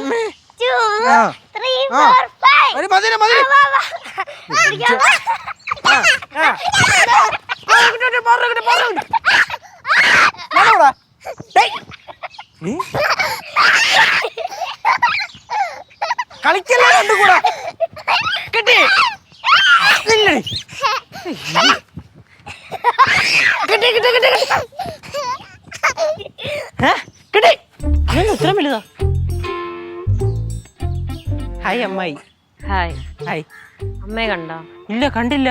3, 4, 5. കളിക്കല്ലേ രണ്ടു കൂടെ കിട്ടി കിട്ടി കിട്ടി കിട്ടി കിട്ടി ഇത്ര വലുതാ. ഹായ് അമ്മായി. ഹായ്. ഹായ്. അമ്മയെ കണ്ടോ? ഇല്ല കണ്ടില്ല.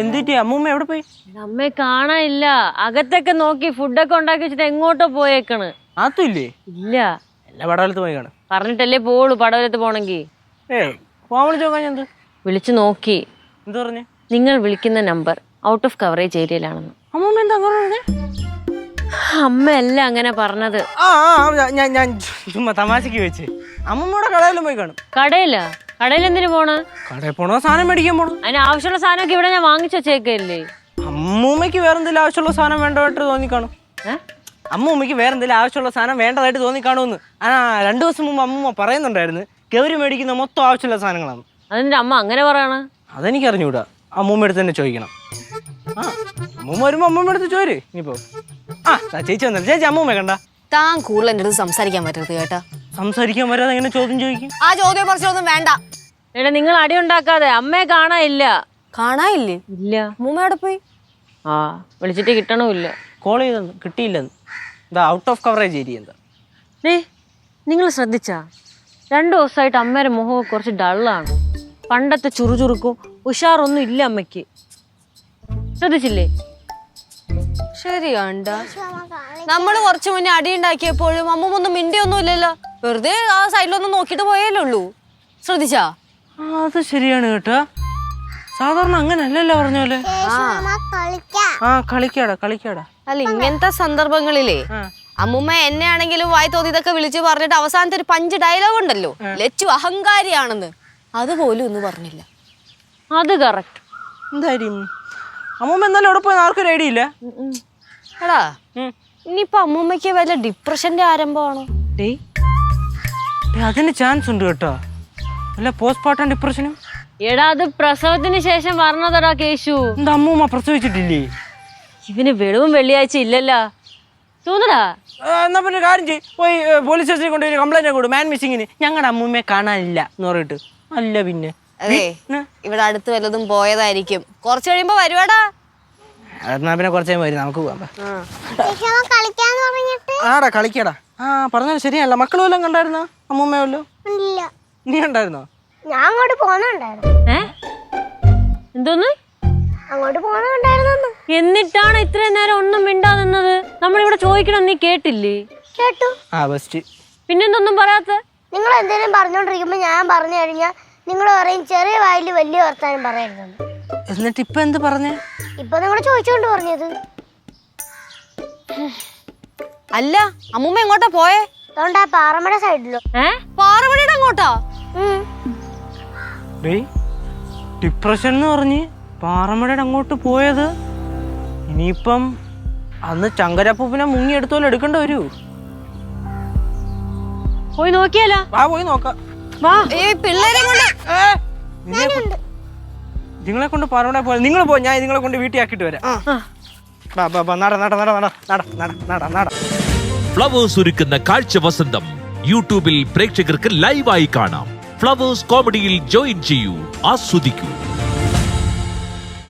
എന്തിട്ട് അമ്മൂമ്മ എവിടെ പോയി? അമ്മയെ കാണാനില്ല. അകത്തൊക്കെ നോക്കി ഫുഡൊക്കെ ഉണ്ടാക്കി വെച്ചിട്ട് എങ്ങോട്ടോ പോയേക്കണ്. അതുമില്ലേ? ഇല്ല. എല്ലാ പടവലത്ത് പോയി കാണും. പറഞ്ഞിട്ടല്ലേ പോളൂ പടവലത്ത് പോണെങ്കി. പോവാൻ വിളിച്ചോക്കാൻ എന്ത് വിളിച്ചു നോക്കി. എന്ത് പറഞ്ഞു? നിങ്ങൾ വിളിക്കുന്ന നമ്പർ ഔട്ട് ഓഫ് കവറേജ് ഏരിയയിലാണെന്ന്. അമ്മൂമ്മ എന്താ അങ്ങനെ? അമ്മയല്ല അങ്ങനെ പറഞ്ഞത്. ഞാൻ ചുമ്മാ തമാശക്ക് വെച്ച്. അമ്മൂമ്മയുടെ കടയിലും പോയി കാണും. കടയിലാ? കടയിൽ എന്തിനു പോണ്? കടയിൽ പോണോ സാധനം മേടിക്കാൻ പോണോ? അതിന് ആവശ്യമുള്ള സാധനമൊക്കെ ഇവിടെ ഞാൻ വാങ്ങിച്ചു വെച്ചേക്കല്ലേ. അമ്മൂമ്മക്ക് വേറെന്തെങ്കിലും ആവശ്യമുള്ള സാധനം വേണ്ടതായിട്ട് തോന്നിക്കാണും. അമ്മൂമ്മക്ക് വേറെന്തെങ്കിലും ആവശ്യമുള്ള സാധനം വേണ്ടതായിട്ട് തോന്നിക്കാണുമെന്ന് 2 ദിവസം മുമ്പ് അമ്മൂമ്മ പറയുന്നുണ്ടായിരുന്നു. ഗൗരി മേടിക്കുന്ന മൊത്തം ആവശ്യമുള്ള സാധനങ്ങളാണ്. അതിന്റെ അമ്മ അങ്ങനെ പറയണ? അതെനിക്ക് അറിഞ്ഞൂടാ. അമ്മൂമ്മ എടുത്ത് തന്നെ ചോദിക്കണം. അമ്മൂമ്മ വരുമ്പോ അമ്മൂമ്മ എടുത്ത് ചോര്. ഇനിയിപ്പോ ചേച്ചി വന്നല്ലോ. ചേച്ചി അമ്മൂമ്മ കണ്ട? താൻ കൂടുതൽ എൻ്റെ അടുത്ത് സംസാരിക്കാൻ പറ്റരുത് കേട്ടാ. സംസാരിക്കാൻ വരാതെ എങ്ങനെ ചോദ്യം ചോദിക്കും? ആ ചോദ്യം കുറച്ചൊന്നും വേണ്ട. എടാ നിങ്ങൾ അടി ഉണ്ടാക്കാതെ. അമ്മയെ കാണാനില്ല. കാണാനില്ലേ? ഇല്ല. അമ്മൂമ്മ എവിടെ പോയി? വിളിച്ചിട്ട് കിട്ടണമില്ല. കോൾ ചെയ്തെന്ന് കിട്ടിയില്ലെന്ന്. എന്താ ഔട്ട് ഓഫ് കവറേജ് ഏരിയ എന്താ? നിങ്ങൾ ശ്രദ്ധിച്ചാ 2 ദിവസമായിട്ട് അമ്മയുടെ മുഖം കുറച്ച് ഡള്ളാണ്. പണ്ടത്തെ ചുറുചുറുക്കും ഉഷാറൊന്നും ഇല്ല അമ്മയ്ക്ക്. ശ്രദ്ധിച്ചില്ലേ? ശരിയാണ്ട. നമ്മള് കുറച്ചു മുന്നേ അടി ഉണ്ടാക്കിയപ്പോഴും അമ്മൂമ്മൊന്നും മിണ്ടിയൊന്നും ഇല്ലല്ലോ. വെറുതെ ആ സൈഡിലൊന്നും നോക്കിട്ട് പോയല്ലേ ഉള്ളൂ. ശ്രദ്ധിച്ചാ? അത് ശരിയാണ് കേട്ടോ. സാധാരണ അങ്ങനല്ലല്ലോ പറഞ്ഞ പോലെ. കളിക്കാടാ കളിക്കാടാ. അല്ല ഇങ്ങനത്തെ സന്ദർഭങ്ങളിലേ അമ്മൂമ്മ എന്നെ ആണെങ്കിലും വായി തോന്നിയതൊക്കെ വിളിച്ചു പറഞ്ഞിട്ട് അവസാനത്തെ ഒരു 5 ഡയലോഗ് ഉണ്ടല്ലോ, ലച്ചു അഹങ്കാരിയാണെന്ന്, അതുപോലും ഒന്നും പറഞ്ഞില്ല. അത് കറക്റ്റ്. എന്തായാലും അമ്മൂമ്മ എന്നാലും അവിടെ പോയി ആർക്കൊരു ഐഡിയ ഇല്ല. എടാ ഇനിയിപ്പൊ അമ്മൂമ്മയ്ക്ക് വല്ല ഡിപ്രഷന്റെ ആരംഭമാണോ? അതിന് ചാൻസ് ഉണ്ട് കേട്ടോ. അല്ല പോസ്റ്റ്മോർട്ടം ഡിപ്രഷനും. എടാ അത് പ്രസവത്തിന് ശേഷം പറഞ്ഞതടാ കേശു. എന്താ അമ്മൂമ്മ പ്രസവിച്ചിട്ടില്ലേ? ഇവന് വെളിവും വെള്ളിയാഴ്ച ഇല്ലല്ലോ തോന്നടാ. എന്നാ പിന്നെ കാര്യം ചെയ്യ്, പോയി പോലീസ് സ്റ്റേഷനിൽ കൊണ്ടുപോയി കംപ്ലൈന്റ് കൊടു. മാൻ മിസ്സിങ്ങിന് ഞങ്ങളുടെ അമ്മൂമ്മയെ കാണാനില്ല എന്ന് പറഞ്ഞിട്ട്. അല്ല പിന്നെ അതെ ഇവിടെ അടുത്ത് വല്ലതും പോയതായിരിക്കും. കുറച്ച് കഴിയുമ്പോ വരുവാടാ. എന്നാ പിന്നെ കുറച്ചേ വരും, നമുക്ക് പോവാം. ആടാ കളിക്കടാ. പറഞ്ഞത് ശരിയല്ല. മക്കളും വല്ലതും കണ്ടായിരുന്നോ? അമ്മൂമ്മ വല്ലോ? നീ കണ്ടായിരുന്നോ? ഞാൻ അങ്ങോട്ട് പോന്നുണ്ടായിരുന്നു. എന്തോന്ന്? അങ്ങോട്ട് പോന്നുണ്ടായിരുന്നു. എന്നിട്ടാണ് ഇത്രയും നേരം ഒന്നും മിണ്ടാ നിന്നത്? നമ്മളിവിടെ ചോദിക്കണം, നീ കേട്ടില്ലേ? കേട്ടു. ബെസ്റ്റ്. പിന്നെന്തൊന്നും പറയാത്ത? നിങ്ങൾ എന്തെങ്കിലും പറഞ്ഞോണ്ടിരിക്കുമ്പോ ഞാൻ പറഞ്ഞു കഴിഞ്ഞാൽ നിങ്ങൾ പറയും ചെറിയ വായില് വലിയ വർത്താനം പറയരുതെന്ന്. എന്നിട്ട് ഇപ്പൊ എന്ത് പറഞ്ഞേ? ഇപ്പൊ നിങ്ങൾ ചോദിച്ചോണ്ട് പറഞ്ഞത്. അല്ല അമ്മൂമ്മ എങ്ങോട്ടാ പോയേ? അതുകൊണ്ട് ആ പാറമട സൈഡിലോ. പാറമടയുടെ അങ്ങോട്ടാ? ഡിപ്രഷൻ എന്ന് പറഞ്ഞ് പാറമടയുടെ അങ്ങോട്ട് പോയത്. ഇനിയിപ്പം അന്ന് ചങ്കരപ്പൂപ്പിനെ മുങ്ങി എടുത്തോലെ എടുക്കേണ്ട വരൂ. പോയി നോക്കിയാലോ? പോയി നോക്കാം. പിള്ളേരെ കൊണ്ട് നിങ്ങളെ കൊണ്ട് പാറമട പോലെ നിങ്ങൾ പോ, ഞാൻ നിങ്ങളെ കൊണ്ട് വീട്ടിൽ ആക്കിട്ട് വരാം. ഫ്ലവേഴ്സ് ഒരുക്കുന്ന കാഴ്ച വസന്തം യൂട്യൂബിൽ പ്രേക്ഷകർക്ക് ലൈവായി കാണാം. ഫ്ലവേഴ്സ് കോമഡിയിൽ ജോയിൻ ചെയ്യൂ, ആസ്വദിക്കൂ.